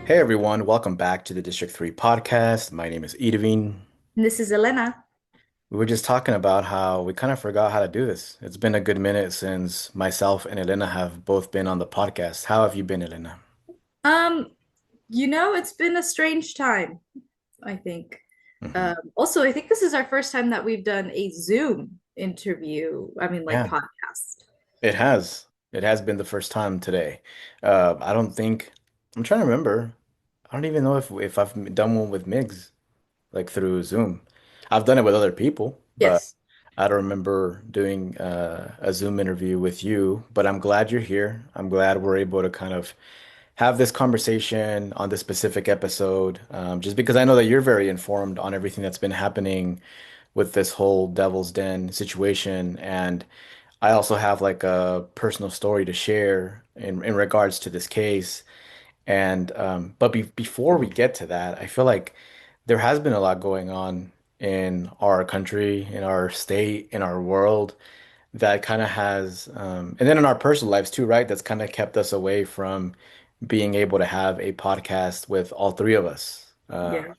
Hey everyone, welcome back to the District 3 podcast. My name is Irvin. And this is Elena. We were just talking about how we kind of forgot how to do this. It's been a good minute since myself and Elena have both been on the podcast. How have you been, Elena? Um, it's been a strange time, I think. Hmm. Also, I think this is our first time that we've done a Zoom interview. I mean, like Yeah, podcast. it has. It has been the first time today. I don't think I'm trying to remember. I don't even know if I've done one with Migs, like through Zoom. I've done it with other people, but Yes. I don't remember doing a Zoom interview with you. But I'm glad you're here. I'm glad we're able to kind of have this conversation on this specific episode, just because I know that you're very informed on everything that's been happening with this whole Devil's Den situation. And I also have like a personal story to share in regards to this case. And but before we get to that, I feel like there has been a lot going on in our country, in our state, in our world that kind of has, and then in our personal lives too, right? That's kind of kept us away from being able to have a podcast with all three of us. Yeah.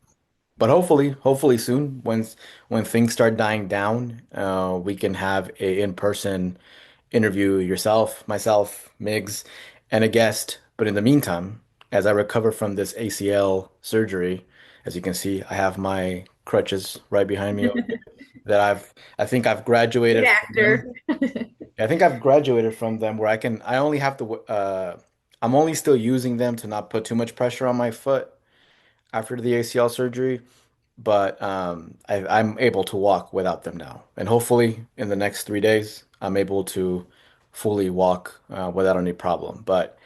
But hopefully soon, when things start dying down, we can have a in-person interview yourself, myself, Migs, and a guest. But in the meantime, as I recover from this ACL surgery, as you can see, I have my crutches right behind me over here that I think I've Good graduated from them. actor. I think I've graduated from them where I only have to, I'm only still using them to not put too much pressure on my foot after the ACL surgery, but I'm able to walk without them now. And hopefully in the next 3 days, I'm able to fully walk without any problem. But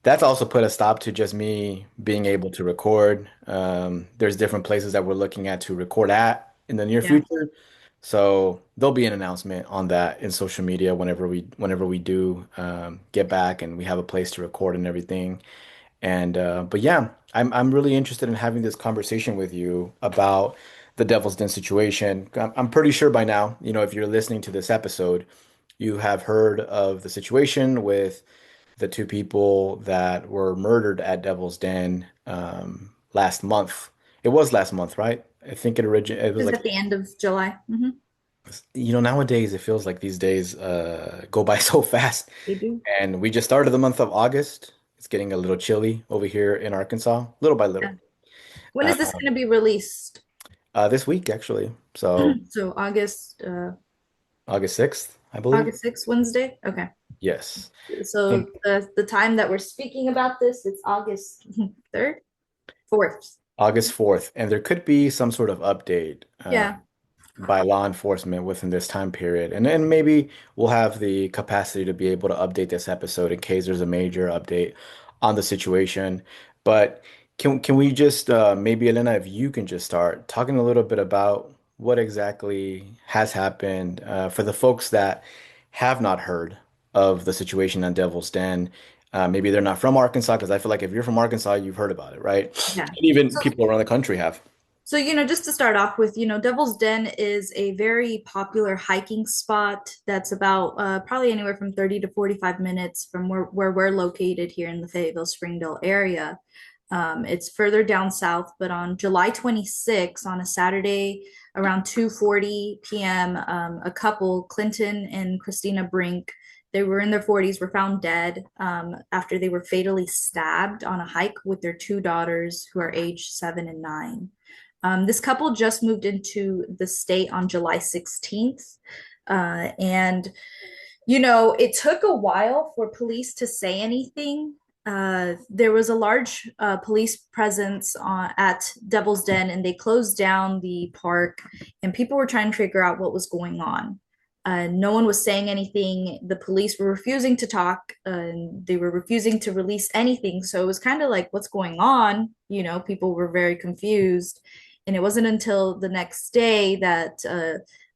that's also put a stop to just me being able to record. There's different places that we're looking at to record at in the near Yeah. future. So there'll be an announcement on that in social media whenever we do get back and we have a place to record and everything. And but yeah, I'm really interested in having this conversation with you about the Devil's Den situation. I'm pretty sure by now, if you're listening to this episode, you have heard of the situation with the two people that were murdered at Devil's Den last month. It was last month, right? I think it It was was like, at the end of July. nowadays it feels like these days go by so fast. They do. And we just started the month of August. It's getting a little chilly over here in Arkansas, little by Yeah. little. When Uh, is this going to be released? this week, actually. So So August 6th, I believe. August 6th, Wednesday. Okay. Yes. So And the time that we're speaking about this, it's August 3rd, 4th. August 4th. And there could be some sort of update Yeah. by law enforcement within this time period. And then maybe we'll have the capacity to be able to update this episode in case there's a major update on the situation. But can we just maybe Elena, if you can just start talking a little bit about what exactly has happened for the folks that have not heard of the situation on Devil's Den. Maybe they're not from Arkansas, because I feel like if you're from Arkansas, you've heard about it, right? Yeah. And even So, people around the country have. just to start off with, Devil's Den is a very popular hiking spot that's about probably anywhere from 30 to 45 minutes from where we're located here in the Fayetteville Springdale area. It's further down south, but on July 26th, on a Saturday around 2:40 p.m., a couple, Clinton and Christina Brink, they were in their 40s, were found dead after they were fatally stabbed on a hike with their two daughters who are aged 7 and 9. This couple just moved into the state on July 16th. And, it took a while for police to say anything. There was a large police presence at Devil's Den, and they closed down the park, and people were trying to figure out what was going on. No one was saying anything. The police were refusing to talk, and they were refusing to release anything. So it was kind of like, what's going on? People were very confused. And it wasn't until the next day that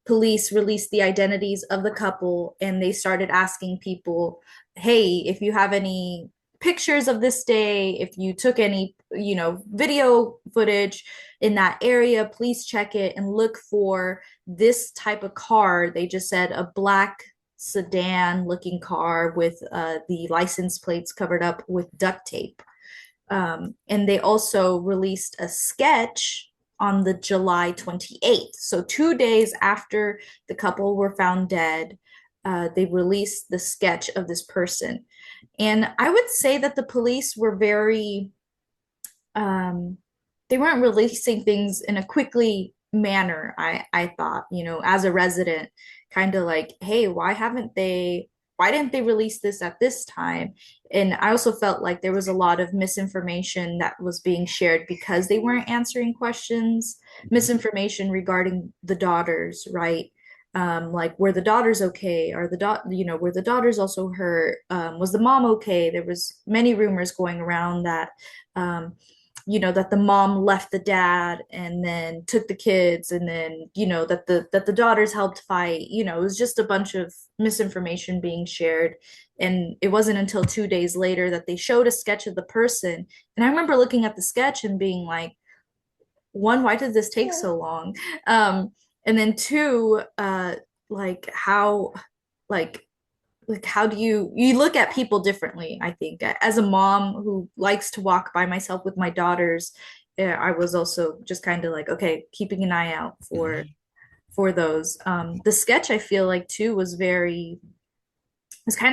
police released the identities of the couple, and they started asking people, hey, if you have any pictures of this day, if you took any, video footage in that area, please check it and look for this type of car. They just said a black sedan looking car with the license plates covered up with duct tape. And they also released a sketch on the July 28th. So 2 days after the couple were found dead, they released the sketch of this person. And I would say that the police were very um, they weren't releasing things in a quickly manner. I thought, as a resident, kind of like, hey, why didn't they release this at this time? And I also felt like there was a lot of misinformation that was being shared because they weren't answering questions, misinformation regarding the daughters, right? Like, were the daughters okay? Were the daughters also hurt? Was the mom okay? There was many rumors going around that um, that the mom left the dad and then took the kids, and then that the daughters helped fight. It was just a bunch of misinformation being shared. And it wasn't until 2 days later that they showed a sketch of the person. And I remember looking at the sketch and being like, one, why did this take so long? And then two, like how like how do you look at people differently? I think as a mom who likes to walk by myself with my daughters, I was also just kind of like, okay, keeping an eye out for Mhm. those. The sketch, I feel like, too, was kind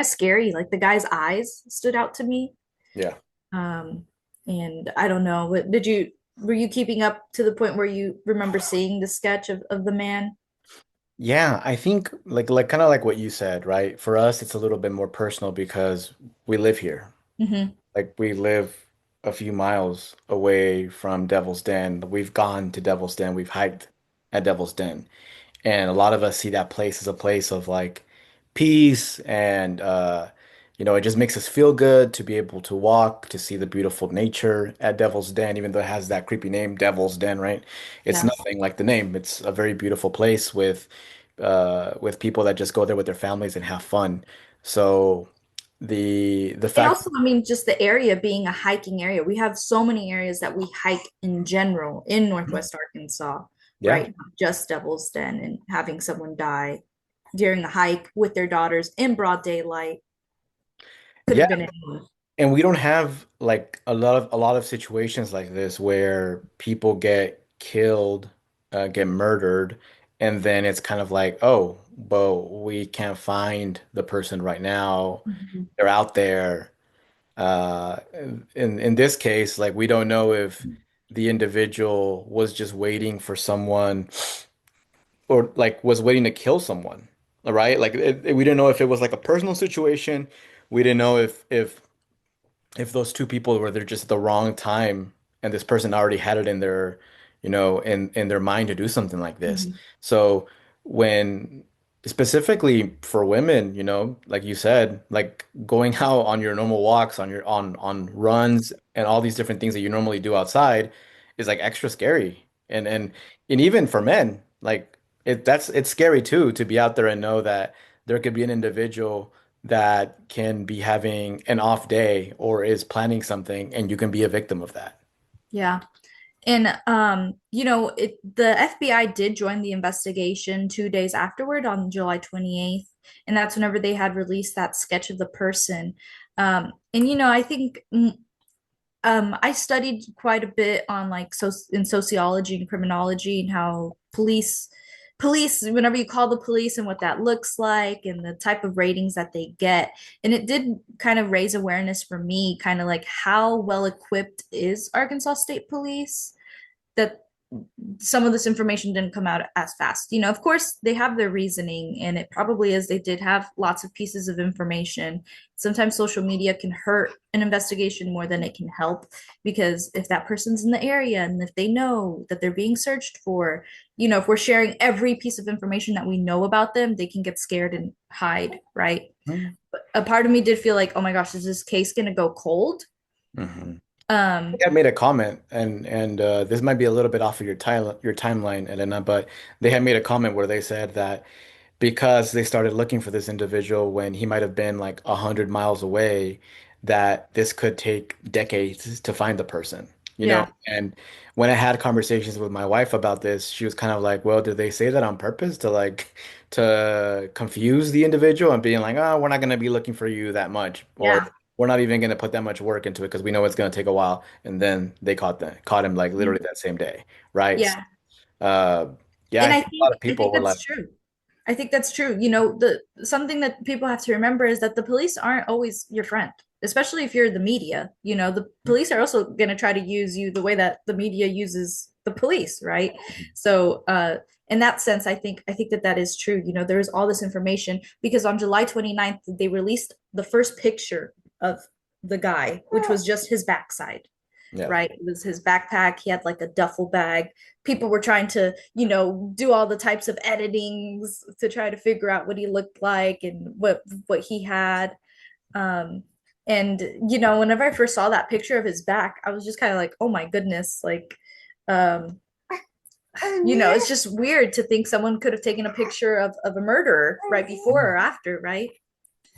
of scary. Like, the guy's eyes stood out to me. Yeah. um and I don't know, what did you were you keeping up to the point where you remember seeing the sketch of the man? Yeah, I think like kind of like what you said, right? For us, it's a little bit more personal because we live here. Hmm. Like we live a few miles away from Devil's Den. We've gone to Devil's Den. We've hiked at Devil's Den. And a lot of us see that place as a place of like peace and it just makes us feel good to be able to walk, to see the beautiful nature at Devil's Den, even though it has that creepy name, Devil's Den, right? It's Yeah. nothing like the name. It's a very beautiful place with people that just go there with their families and have fun. So the And fact, also, I mean, just the area being a hiking area, we have so many areas that we hike in general in Northwest Arkansas, yeah. right? Not just Devil's Den, and having someone die during a hike with their daughters in broad daylight could Yeah, have been anyone. and we don't have like a lot of situations like this where people get killed, get murdered, and then it's kind of like, oh, but we can't find the person right now. Mhm. They're out there. Uh, in this case, like we don't know if the individual was just waiting for someone or like was waiting to kill someone, all right? Like we didn't know if it was like a personal situation. We didn't know if those two people were there just at the wrong time and this person already had it in their, in their mind to do something like this. Mhm. So when specifically for women, like you said, like going out on your normal walks, on runs and all these different things that you normally do outside is like extra scary. And even for men, like it's scary too to be out there and know that there could be an individual that can be having an off day or is planning something and you can be a victim of that. Yeah. And the FBI did join the investigation 2 days afterward on July 28th, and that's whenever they had released that sketch of the person. And I think I studied quite a bit on, like, in sociology and criminology, and how police, whenever you call the police, and what that looks like and the type of ratings that they get. And it did kind of raise awareness for me, kind of like, how well equipped is Arkansas State Police, that some of this information didn't come out as fast. Of course, they have their reasoning, and it probably is they did have lots of pieces of information. Sometimes social media can hurt an investigation more than it can help, because if that person's in the area and if they know that they're being searched for, if we're sharing every piece of information that we know about them, they can get scared and hide, right? But a part of me did feel like, oh my gosh, is this case going to go cold? Mm-hmm. Um, Had made a comment, and this might be a little bit off of your timeline, Elena, but they had made a comment where they said that because they started looking for this individual when he might have been like 100 miles away, that this could take decades to find the person, yeah, And when I had conversations with my wife about this, she was kind of like, "Well, did they say that on purpose to like to confuse the individual and being like, oh, we're not going to be looking for you that much," or yeah. we're not even going to put that much work into it because we know it's going to take a while. And then they caught him like literally that same day, right? So, Yeah. uh, yeah, And I think a lot of I people think were like, that's true. I think that's true. You know, the something that people have to remember is that the police aren't always your friend, especially if you're the media. You know, the police are also going to try to use you the way that the media uses the police, right? So, in that sense, I think that that is true. You know, there is all this information because on July 29th, they released the first picture of the guy, which was just his backside, yeah. right? It was his backpack. He had like a duffel bag. People were trying to, you know, do all the types of editings to try to figure out what he looked like and what he had. Um, and you know, whenever I first saw that picture of his back, I was just kind of like, oh my goodness, like, um, you know, it's just weird to think someone could have taken a picture of a murderer right before or after, right?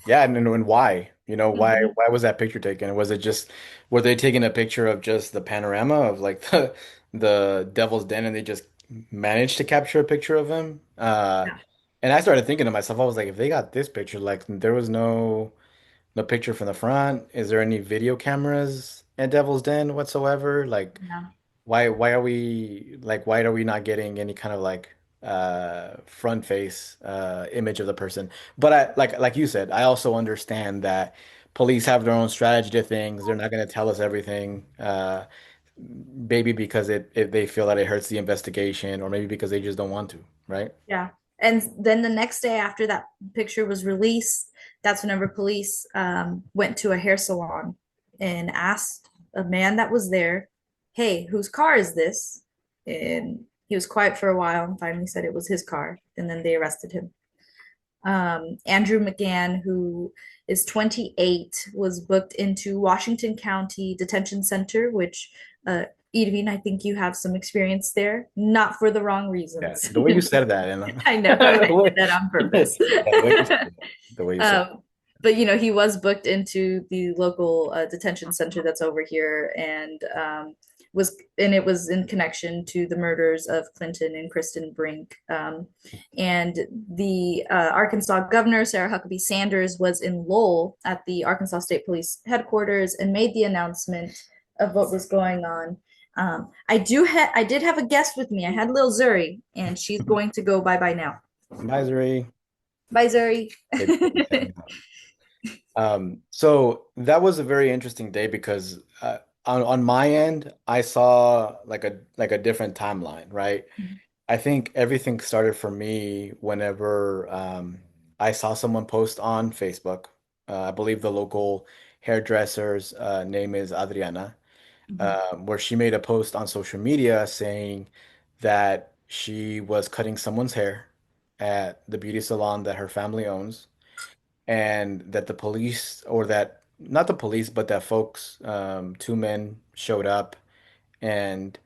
Yeah, and why? You know, Mhm. why was that picture taken? Was it just were they taking a picture of just the panorama of like the Devil's Den and they just managed to capture a picture of him? Yeah, And I started thinking to myself, I was like, if they got this picture, like there was no picture from the front. Is there any video cameras at Devil's Den whatsoever? Like yeah, why are we not getting any kind of like front face image of the person? But I like you said, I also understand that police have their own strategy to things. They're not going to tell us everything, maybe because it they feel that it hurts the investigation, or maybe because they just don't want to, right? yeah. And then the next day after that picture was released, that's whenever police went to a hair salon and asked a man that was there, "Hey, whose car is this?" And he was quiet for a while and finally said it was his car. And then they arrested him. Andrew McGann, who is 28, was booked into Washington County Detention Center, which, Edwin, I think you have some experience there, not for the wrong Yeah, reasons. the way you said that, and I know, the I did way, that on purpose. yeah, the way you said it, the way you said Um, but you know, he was booked into the local detention center that's over here, and it was in connection to the murders of Clinton and Kristen Brink. And the Arkansas governor Sarah Huckabee Sanders was in Lowell at the Arkansas State Police headquarters and made the announcement of what was going on. I did have a guest with me. I had Lil Zuri, and she's it. going to go bye bye now. Advisory. Bye, Zuri. Baby's heading out. So that was a very interesting day because on my end, I saw like a different timeline, right? I think everything started for me whenever I saw someone post on Facebook. I believe the local hairdresser's name is Adriana, where she made a post on social media saying that she was cutting someone's hair at the beauty salon that her family owns and that the police, or that not the police, but that folks, two men showed up and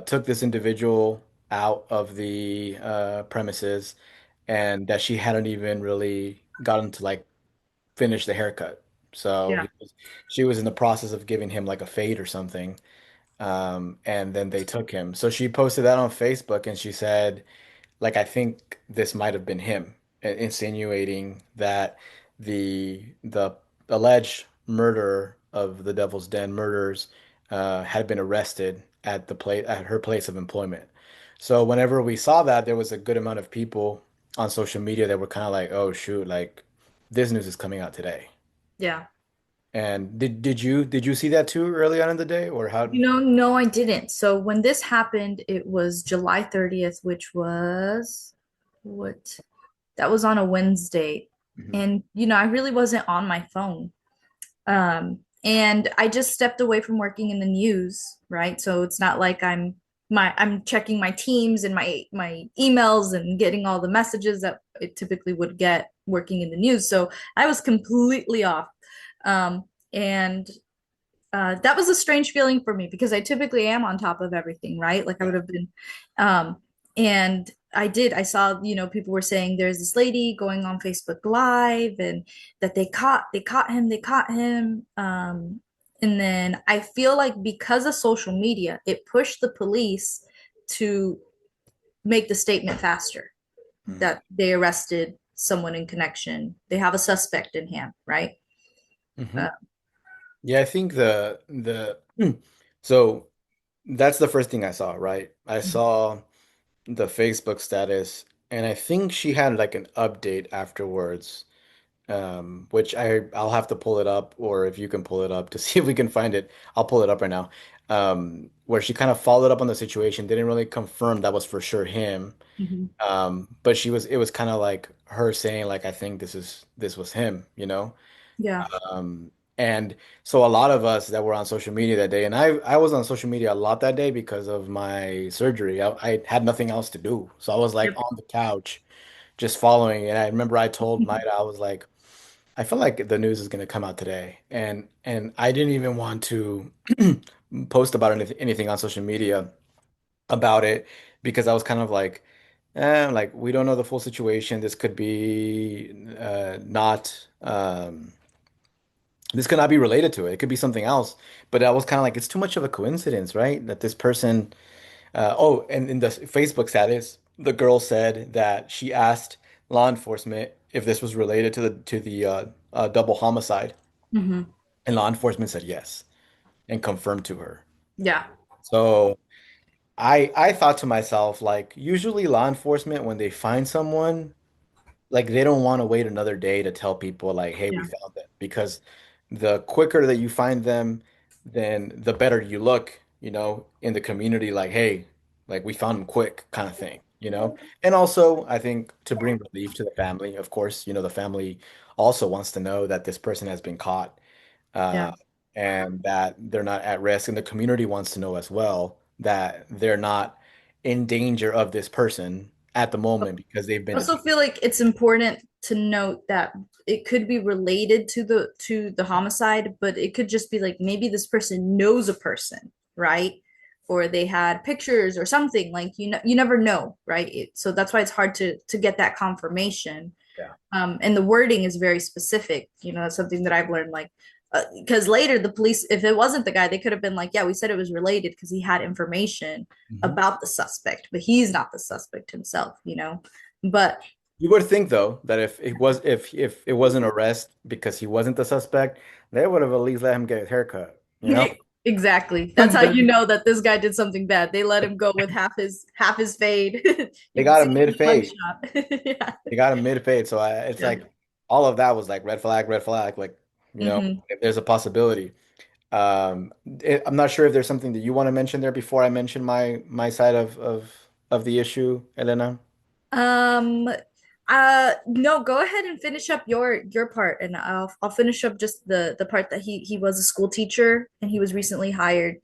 took this individual out of the premises, and that she hadn't even really gotten to like finish the haircut. So Yeah. she was in the process of giving him like a fade or something, and then they took him. So she posted that on Facebook, and she said, like, I think this might have been him, insinuating that the alleged murderer of the Devil's Den murders had been arrested at the place at her place of employment. So whenever we saw that, there was a good amount of people on social media that were kind of like, "Oh shoot, like this news is coming out today." Yeah. And did you see that too early on in the day, or how? You know, no, I didn't. So when this happened, it was July 30th, which was what? That was on a Wednesday. Mhm. And, you know, I really wasn't on my phone. And I just stepped away from working in the news, right? So it's not like I'm checking my teams and my emails and getting all the messages that it typically would get working in the news. So I was completely off. And that was a strange feeling for me because I typically am on top of everything, right? Like I would Yeah. have been, um, and I saw, you know, people were saying there's this lady going on Facebook Live and that they caught him. And then I feel like because of social media, it pushed the police to make the statement faster Mhm. that they arrested someone in connection. They have a suspect in hand, right? Mhm. Yeah, I think so that's the first thing I saw, right? I Mhm. saw the Facebook status, and I think she had like an update afterwards, which I'll have to pull it up, or if you can pull it up to see if we can find it. I'll pull it up right now. Where she kind of followed up on the situation, didn't really confirm that was for sure him. Mhm. But it was kind of like her saying like, I think this was him, you know? Yeah. And so a lot of us that were on social media that day, and I was on social media a lot that day because of my surgery. I had nothing else to do. So I was like Yep. on the couch just following. And I remember I told Maida, I was like, I feel like the news is going to come out today. And I didn't even want to post about anything on social media about it because I was kind of like we don't know the full situation. This could be not this could not be related to it. It could be something else. But I was kind of like, it's too much of a coincidence, right? That this person, oh, and in the Facebook status, the girl said that she asked law enforcement if this was related to the double homicide, Hmm. and law enforcement said yes and confirmed to her. Yeah. So I thought to myself, like, usually law enforcement, when they find someone, like they don't want to wait another day to tell people like, hey, we Yeah. found them because the quicker that you find them, then the better you look, in the community, like, hey, like we found them quick kind of thing, you know? And also, I think to bring relief to the family, of course, the family also wants to know that this person has been caught, uh, Yeah. and that they're not at risk. And the community wants to know as well that they're not in danger of this person at the moment because they've I been also detained. feel like it's important to note that it could be related to the homicide, but it could just be like maybe this person knows a person, right? Or they had pictures or something. Like you never know, right? So that's why it's hard to get that confirmation. Yeah. And the wording is very specific. That's something that I've learned. Like, because later the police, if it wasn't the guy, they could have been like, yeah, we said it was related because he had information Mhm. about the suspect, but he's not the suspect himself. But You would think though that if it was an arrest because he wasn't the suspect, they would have at least let him get his haircut, you know? exactly, that's how But you know that this guy did something bad. They let him go with half his fade. they You can got see him it in the mid-fade. mugshot. Yeah. They got him mid-fade. So it's Yeah. like all of that was like red flag. Like, Hmm. if there's a possibility. I'm not sure if there's something that you want to mention there before I mention my side of the issue, Elena. Um, no, go ahead and finish up your part, and I'll finish up just the part that he was a school teacher and he was recently hired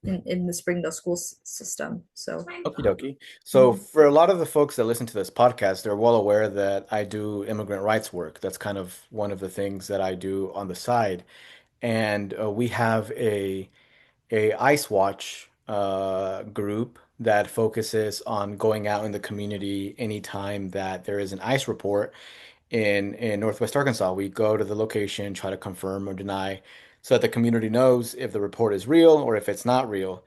in the Springdale school system. So, Okie dokie. So mhm. for a lot of the folks that listen to this podcast, they're well aware that I do immigrant rights work. That's kind of one of the things that I do on the side. And we have a Ice Watch group that focuses on going out in the community anytime that there is an ICE report in Northwest Arkansas. We go to the location, try to confirm or deny, so that the community knows if the report is real or if it's not real,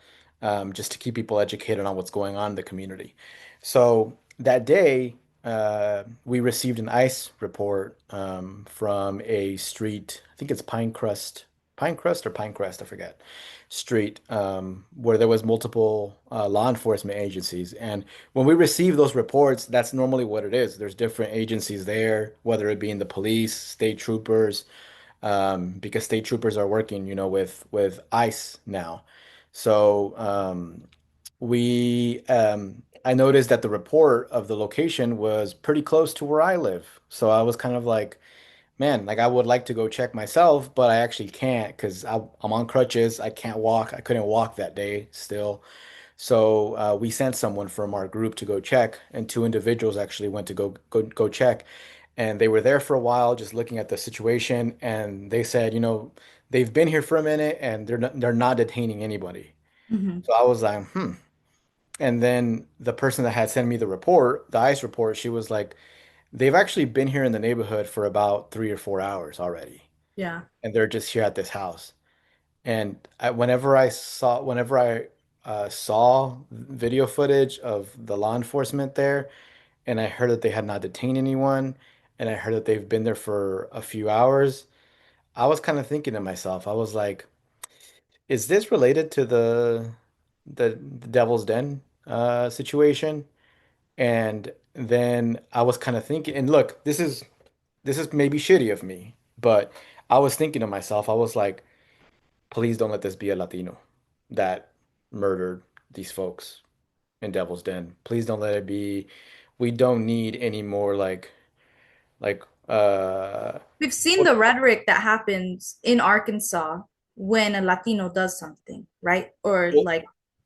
just to keep people educated on what's going on in the community. So that day, we received an ICE report from a street. I think it's Pinecrest or Pinecrest, I forget. Street, where there was multiple law enforcement agencies. And when we receive those reports, that's normally what it is. There's different agencies there, whether it be in the police, state troopers, because state troopers are working, with ICE now. So I noticed that the report of the location was pretty close to where I live. So I was kind of like, man, like I would like to go check myself, but I actually can't because I'm on crutches. I can't walk. I couldn't walk that day still. So we sent someone from our group to go check, and two individuals actually went to go check, and they were there for a while, just looking at the situation, and they said, they've been here for a minute, and they're not detaining anybody. Mhm. So I was like, hmm. And then the person that had sent me the report, the ICE report, she was like, they've actually been here in the neighborhood for about 3 or 4 hours already, Yeah. and they're just here at this house. And whenever I saw video footage of the law enforcement there, and I heard that they had not detained anyone, and I heard that they've been there for a few hours, I was kind of thinking to myself, I was like, is this related to the Devil's Den situation? And then I was kind of thinking, and look, this is maybe shitty of me, but I was thinking to myself, I was like, please don't let this be a Latino that murdered these folks in Devil's Den. Please don't let it be. We don't need any more like We've seen the rhetoric that happens in Arkansas when a Latino does something, right? Or well, like,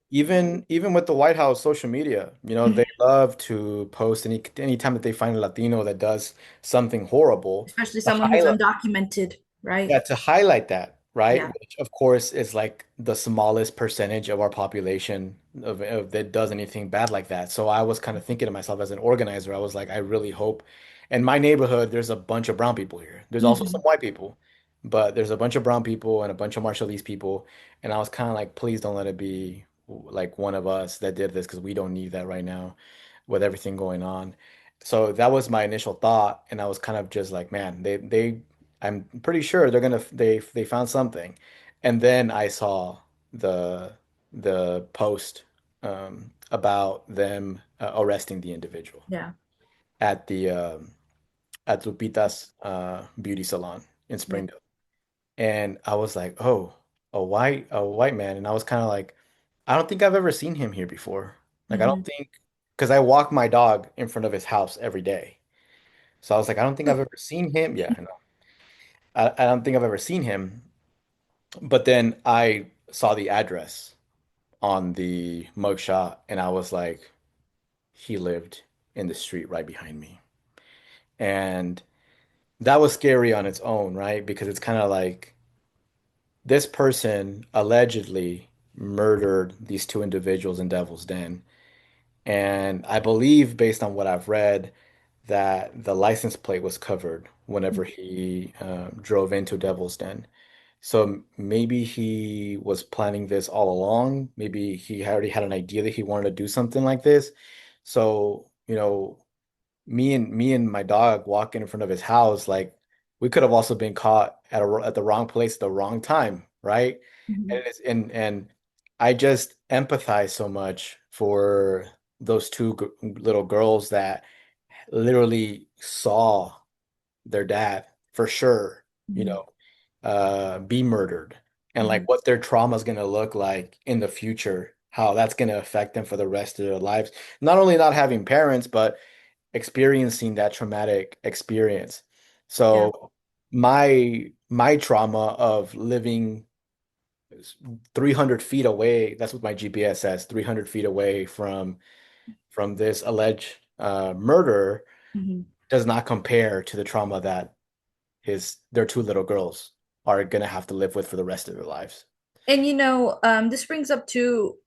even with the White House social media, they love to post anytime that they find a Latino that does something horrible especially to someone who's highlight. undocumented, right? Yeah, to highlight that, right? Yeah. Which of course is like the smallest percentage of our population that does anything bad like that. So I was kind of thinking to myself as an organizer, I was like, I really hope. In my neighborhood, there's a bunch of brown people here. There's also some Hmm. white people, but there's a bunch of brown people and a bunch of Marshallese people. And I was kind of like, please don't let it be like one of us that did this because we don't need that right now with everything going on. So that was my initial thought, and I was kind of just like, man, I'm pretty sure they found something. And then I saw the the post about them arresting the individual Yeah. at the at Lupita's beauty salon in Yeah. Springdale. And I was like, oh, a white man. And I was kind of like, I don't think I've ever seen him here before. Like I don't Hmm. think because I walk my dog in front of his house every day. So I was like, I don't think I've ever seen him. Yeah, I know. I don't think I've ever seen him. But then I saw the address on the mugshot and I was like, he lived in the street right behind me. And that was scary on its own, right? Because it's kind of like this person allegedly murdered these two individuals in Devil's Den. And I believe, based on what I've read, that the license plate was covered whenever he drove into Devil's Den. So maybe he was planning this all along. Maybe he already had an idea that he wanted to do something like this. So, me and my dog walking in front of his house, like we could have also been caught at the wrong place at the wrong time, right? Hmm. And I just empathize so much for those two little girls that literally saw their dad for sure, you Hmm. know, be murdered, and like Hmm. what their trauma is going to look like in the future, how that's going to affect them for the rest of their lives. Not only not having parents, but experiencing that traumatic experience. Yeah. So my trauma of living 300 feet away, that's what my GPS says, 300 feet away from this alleged murder Hmm. does not compare to the trauma that their two little girls are gonna have to live with for the rest of their lives. And this brings up two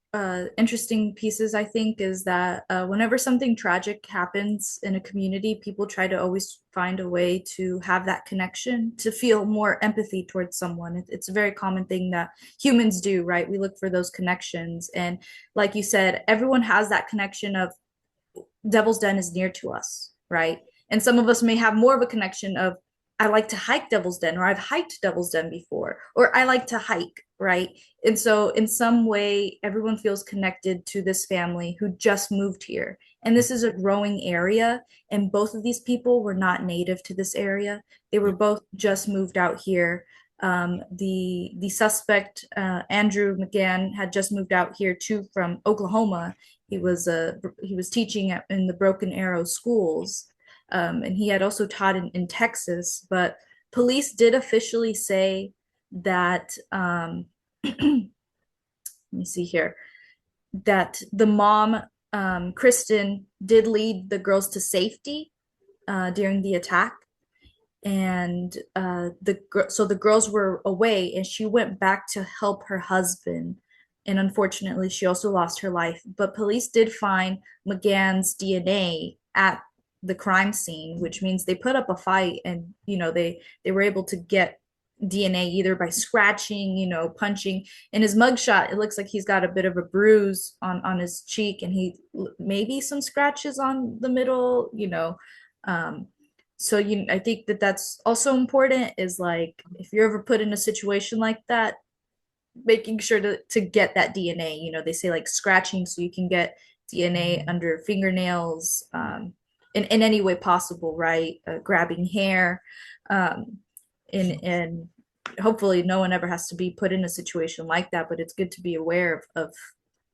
interesting pieces, I think, is that whenever something tragic happens in a community, people try to always find a way to have that connection, to feel more empathy towards someone. It's a very common thing that humans do, right? We look for those connections. And like you said, everyone has that connection of Devil's Den is near to us, right? And some of us may have more of a connection of I like to hike Devil's Den, or I've hiked Devil's Den before, or I like to hike, right? And so, in some way, everyone feels connected to this family who just moved here. And this is a growing area. And both of these people were not native to this area. They were both just moved out here. The suspect, Andrew McGann, had just moved out here too from Oklahoma. He was teaching in the Broken Arrow schools, and he had also taught in Texas. But police did officially say that let me see here, that the mom, Kristen, did lead the girls to safety during the attack, and so the girls were away, and she went back to help her husband. And unfortunately, she also lost her life. But police did find McGann's DNA at the crime scene, which means they put up a fight, and they were able to get DNA either by scratching, punching. In his mugshot, it looks like he's got a bit of a bruise on his cheek, and he maybe some scratches on the middle. Um, so I think that that's also important is like if you're ever put in a situation like that, making sure to get that DNA. They say like scratching so you can get DNA under fingernails, in any way possible, right? Grabbing hair, um, and hopefully no one ever has to be put in a situation like that. But it's good to be aware of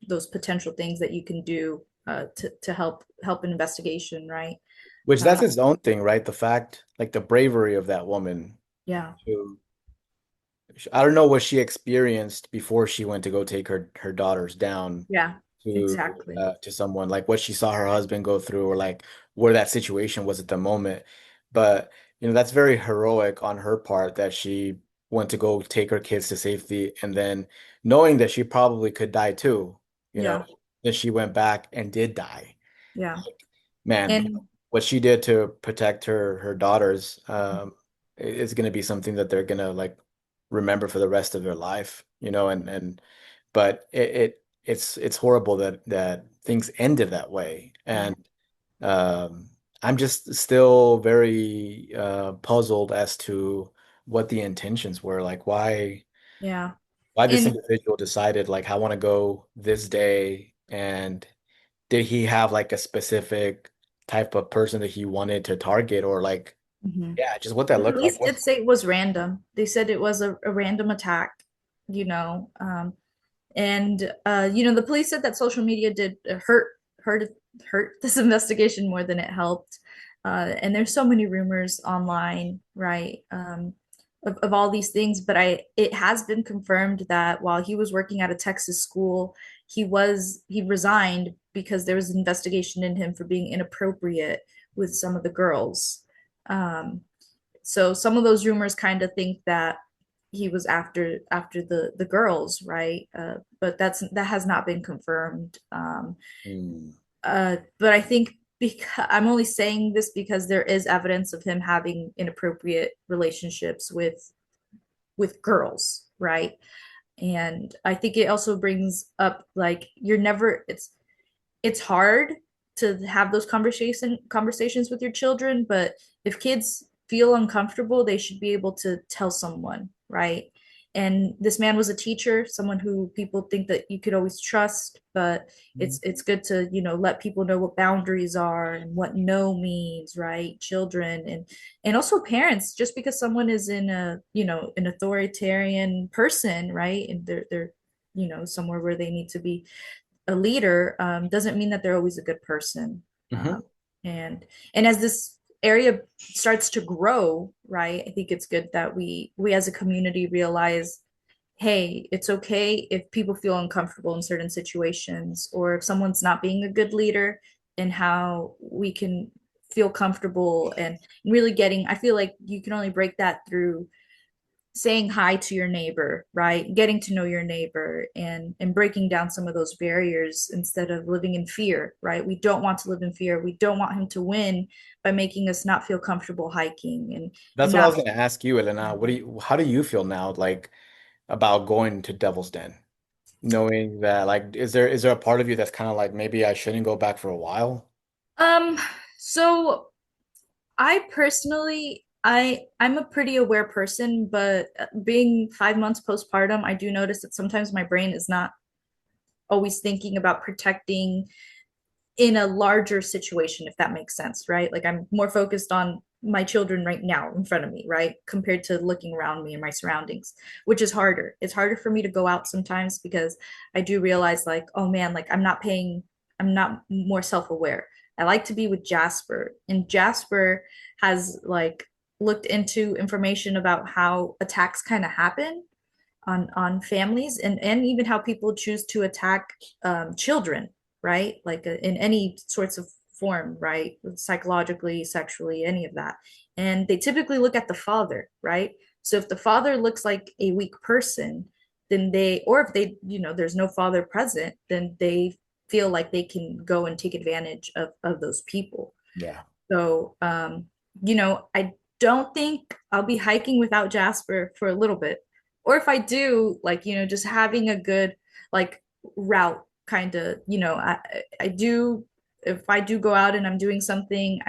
those potential things that you can do to help an investigation, right? Which that's Uh, its own thing, right? The fact, like the bravery of that woman yeah, to, I don't know what she experienced before she went to go take her daughters down yeah, exactly. to someone, like what she saw her husband go through, or like where that situation was at the moment. But that's very heroic on her part that she went to go take her kids to safety, and then knowing that she probably could die too, you know, Yeah, that she went back and did die. yeah, Man, and what she did to protect her daughters, is going to be something that they're going to like remember for the rest of their life, and but it's horrible that things ended that way. yeah, And um I'm just still very puzzled as to what the intentions were. Like yeah. why this And individual decided, like, I want to go this day, and did he have like a specific type of person that he wanted to target, or like, mhm. yeah, just what that The looked police like. did say it was random. They said it was a random attack, you know. And the police said that social media did hurt hurt this investigation more than it helped. And there's so many rumors online, right? Of all these things, but it has been confirmed that while he was working at a Texas school, he resigned because there was an investigation in him for being inappropriate with some of the girls. Um, so some of those rumors kind of think that he was after the girls, right? But that has not been confirmed. Hmm. But I think because I'm only saying this because there is evidence of him having inappropriate relationships with girls, right? And I think it also brings up like you're never it's hard to have those conversations with your children, but if kids feel uncomfortable, they should be able to tell someone, right? And this man was a teacher, someone who people think that you could always trust, but it's good to, let people know what boundaries are and what no means, right? Children and also parents, just because someone is in an authoritarian person, right? And they're somewhere where they need to be a leader, doesn't mean that they're always a good person. Hmm. And and as this area starts to grow, right, I think it's good that we as a community realize, hey, it's okay if people feel uncomfortable in certain situations, or if someone's not being a good leader, and how we can feel comfortable and really getting. I feel like you can only break that through saying hi to your neighbor, right? Getting to know your neighbor and breaking down some of those barriers instead of living in fear, right? We don't want to live in fear. We don't want him to win by making us not feel comfortable hiking and That's what I was not. going to ask you, Elena. How do you feel now, like, about going to Devil's Den? Knowing that, like, is there a part of you that's kind of like, maybe I shouldn't go back for a while? Um, so I personally I'm a pretty aware person, but being 5 months postpartum, I do notice that sometimes my brain is not always thinking about protecting in a larger situation, if that makes sense, right? Like I'm more focused on my children right now in front of me, right? Compared to looking around me and my surroundings, which is harder. It's harder for me to go out sometimes because I do realize, like, oh man, like I'm not more self aware. I like to be with Jasper, and Jasper has like looked into information about how attacks kind of happen on families and even how people choose to attack children, right? Like in any sorts of form, right? Psychologically, sexually, any of that. And they typically look at the father, right? So if the father looks like a weak person, then or if there's no father present, then they feel like they can go and take advantage of those people. Yeah. So, I don't think I'll be hiking without Jasper for a little bit. Or if I do, like, just having a good like route kind of, I do if I do go out and I'm doing something,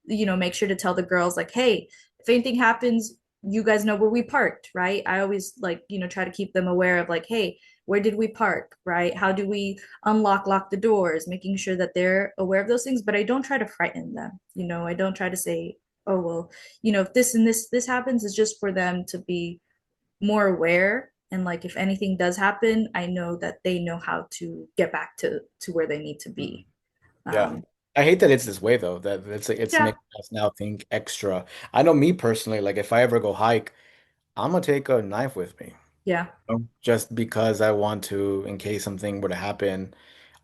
make sure to tell the girls like, hey, if anything happens, you guys know where we parked, right? I always like, try to keep them aware of like, hey, where did we park, right? How do we lock the doors, making sure that they're aware of those things. But I don't try to frighten them. I don't try to say, oh, well, if this and this happens, it's just for them to be more aware. And like, if anything does happen, I know that they know how to get back to where they need to Mhm. be. Yeah. Um, I hate that it's this way though, that it's yeah, making us now think extra. I know me personally, like if I ever go hike, I'm gonna take a knife with me. yeah. Just because I want to, in case something were to happen,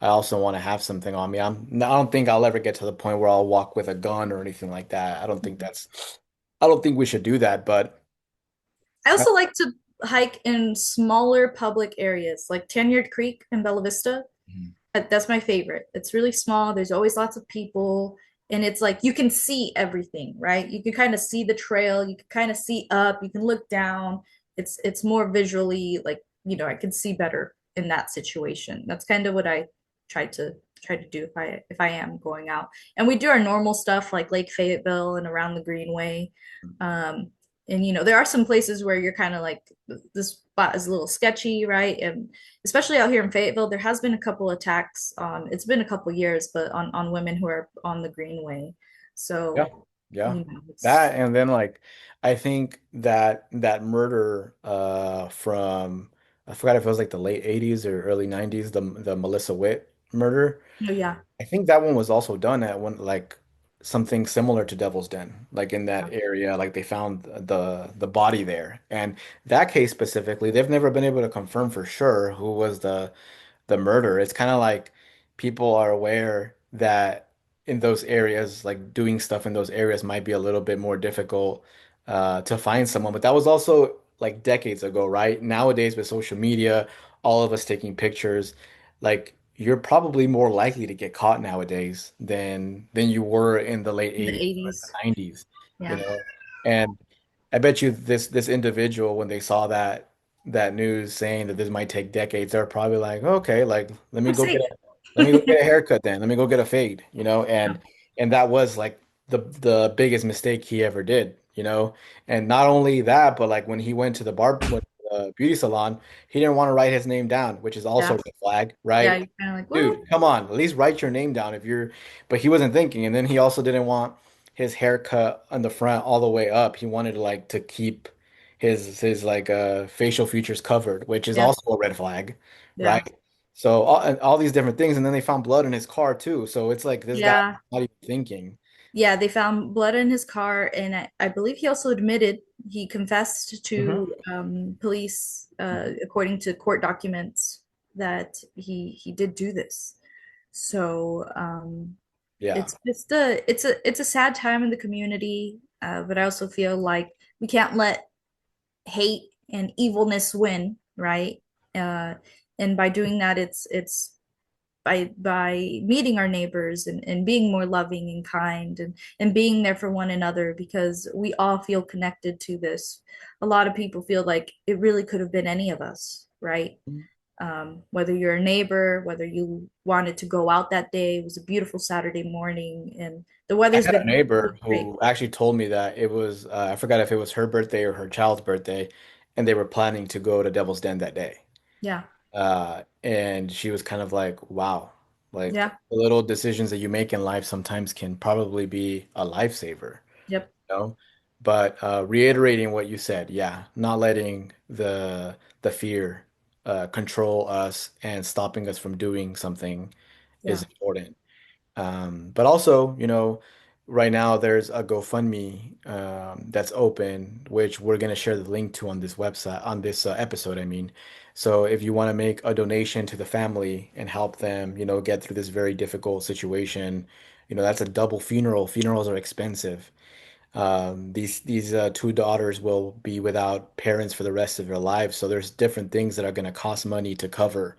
I also want to have something on me. I don't think I'll ever get to the point where I'll walk with a gun or anything like that. I don't think we should do that, but I I, also like to hike in smaller public areas like Tanyard Creek in Bella Vista. Mhm. That's my favorite. It's really small. There's always lots of people, and it's like you can see everything, right? You can kind of see the trail. You can kind of see up. You can look down. It's more visually like, I can see better in that situation. That's kind of what I try to try to do if I am going out. And we do our normal stuff like Lake Fayetteville and around the Greenway. Um, and there are some places where you're kind of like, this spot is a little sketchy, right? And especially out here in Fayetteville, there has been a couple attacks. It's been a couple years, but on women who are on the Greenway. yeah, So, yeah. it's That and then like I think that murder from I forgot if it was like the late 80s or early 90s, the Melissa Witt murder. oh yeah, I think that one was also done at one like something similar to Devil's Den, like in that yeah, area, like they found the body there. And that case specifically, they've never been able to confirm for sure who was the murder. It's kind of like people are aware that in those areas, like doing stuff in those areas might be a little bit more difficult to find someone. But that was also like decades ago, right? Nowadays with social media, all of us taking pictures, like you're probably more likely to get caught nowadays than you were in the late in the 80s or the 80s. 90s, you Yeah. know? And I bet you this individual, when they saw that news saying that this might take decades, they're probably like, okay, like I'm safe. let me go get a haircut then. Let me go get a fade, Yeah. and that was like the biggest mistake he ever did, you know? And not only that, but like when he went to the beauty salon, he didn't want to write his name down, which is also Yeah. a red flag, Yeah. right? You're kind of like, what? Dude, come on, at least write your name down if you're, but he wasn't thinking. And then he also didn't want his haircut on the front all the way up. He wanted like to keep his like facial features covered, which is Yep. also a red flag, right? Yeah. So and all these different things, and then they found blood in his car too. So it's like this guy Yeah. not even thinking. Yeah, they found blood in his car, and I believe he also admitted he confessed Hmm. to police, according to court documents, that he did do this. So Yeah. it's a sad time in the community, but I also feel like we can't let hate and evilness win, right? Uh, and by doing that, it's by meeting our neighbors and being more loving and kind and being there for one another because we all feel connected to this. A lot of people feel like it really could have been any of us, right? Whether you're a neighbor, whether you wanted to go out that day, it was a beautiful Saturday morning and the I weather's had a been neighbor great. who actually told me that it was I forgot if it was her birthday or her child's birthday, and they were planning to go to Devil's Den that day. Yeah, And she was kind of like, wow, like yeah, the little decisions that you make in life sometimes can probably be a lifesaver, yep, you know? But reiterating what you said, yeah, not letting the fear control us and stopping us from doing something is yeah, important. But also, right now there's a GoFundMe that's open, which we're going to share the link to on this website, on this episode, I mean. So if you want to make a donation to the family and help them, get through this very difficult situation, that's a double funeral. Funerals are expensive. These two daughters will be without parents for the rest of their lives. So there's different things that are going to cost money to cover.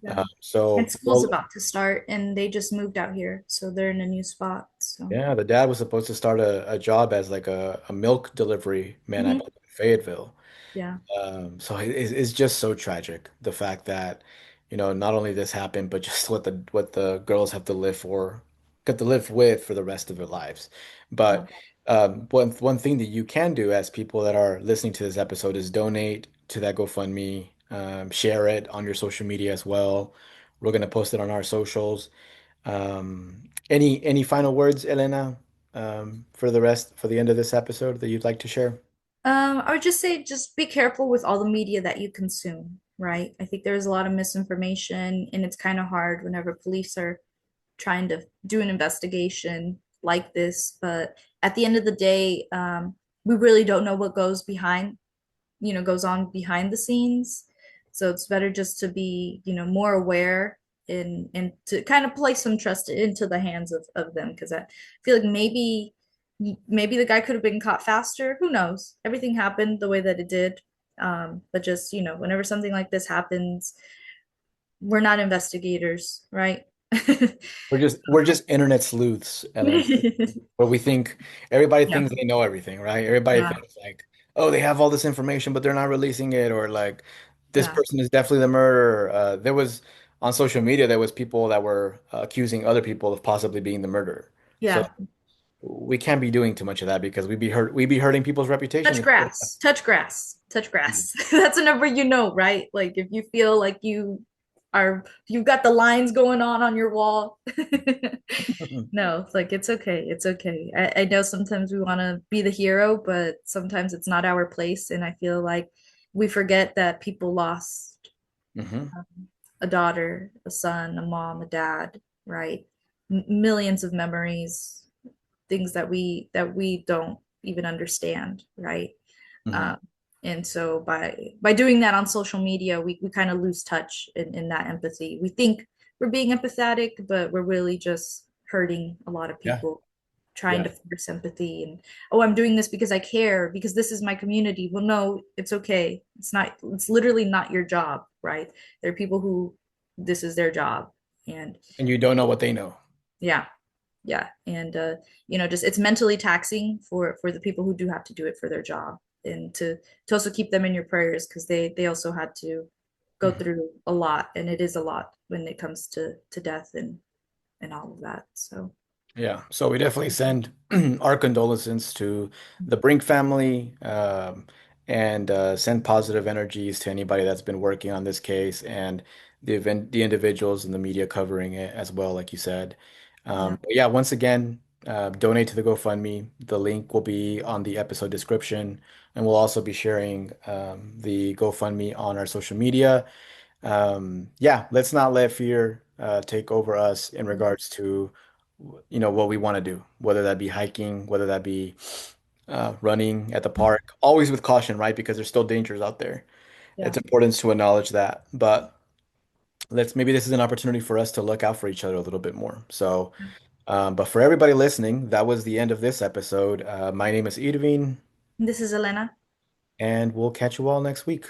yeah. And So school's about to start and they just moved out here, so they're in a new spot. So yeah, the dad was supposed to start a job as like a milk delivery man, I mhm. believe, in Fayetteville. Yeah. So it's just so tragic, the fact that, not only this happened, but just what the girls have to live for. get to live with for the rest of their lives. Yeah. But one thing that you can do as people that are listening to this episode is donate to that GoFundMe, share it on your social media as well. We're gonna post it on our socials. Any final words, Elena, for the end of this episode that you'd like to share? I would just say just be careful with all the media that you consume, right? I think there's a lot of misinformation, and it's kind of hard whenever police are trying to do an investigation like this. But at the end of the day, we really don't know what goes on behind the scenes. So it's better just to be, more aware and to kind of place some trust into the hands of them because I feel like maybe the guy could have been caught faster. Who knows? Everything happened the way that it did. But just, whenever something like this happens, we're not investigators, right? We're just internet sleuths, Elena. Where we think everybody Yeah, thinks they know everything, right? Everybody yeah, thinks like, oh, they have all this information, but they're not releasing it, or like this yeah, person is definitely the murderer. There was on social media, there was people that were accusing other people of possibly being the murderer. So yeah. we can't be doing too much of that because we'd be hurting people's reputation. Touch grass, touch grass, touch grass. That's a number right? Like if you feel like you've got the lines going on your wall. No, it's like it's okay. It's okay. I know sometimes we want to be the hero, but sometimes it's not our place. And I feel like we forget that people lost Hmm. a daughter, a son, a mom, a dad, right? Millions of memories, things that we don't even understand, right? Hmm. Um, and so by doing that on social media, we kind of lose touch in that empathy. We think we're being empathetic, but we're really just hurting a lot of Yeah. people, trying Yeah. to force empathy and oh, I'm doing this because I care, because this is my community. Well, no, it's okay. It's not, it's literally not your job, right? There are people who this is their job. And And you don't know what they know. yeah, yeah. And just it's mentally taxing for the people who do have to do it for their job, and to also keep them in your prayers because they also had to go Mhm. through a lot, and it is a lot when it comes to death and all of that. So Yeah, so we definitely send our condolences to the Brink family, and send positive energies to anybody that's been working on this case and the individuals in the media covering it as well, like you said. yeah. But yeah, once again, donate to the GoFundMe. The link will be on the episode description, and we'll also be sharing the GoFundMe on our social media. Yeah, let's not let fear take over us in regards to what we want to do, whether that be hiking, whether that be running at the park, always with caution, right? Because there's still dangers out there. Yeah. It's important to acknowledge that, but let's maybe this is an opportunity for us to look out for each other a little bit more. So, but for everybody listening, that was the end of this episode. My name is Irvin, This is Elena. and we'll catch you all next week.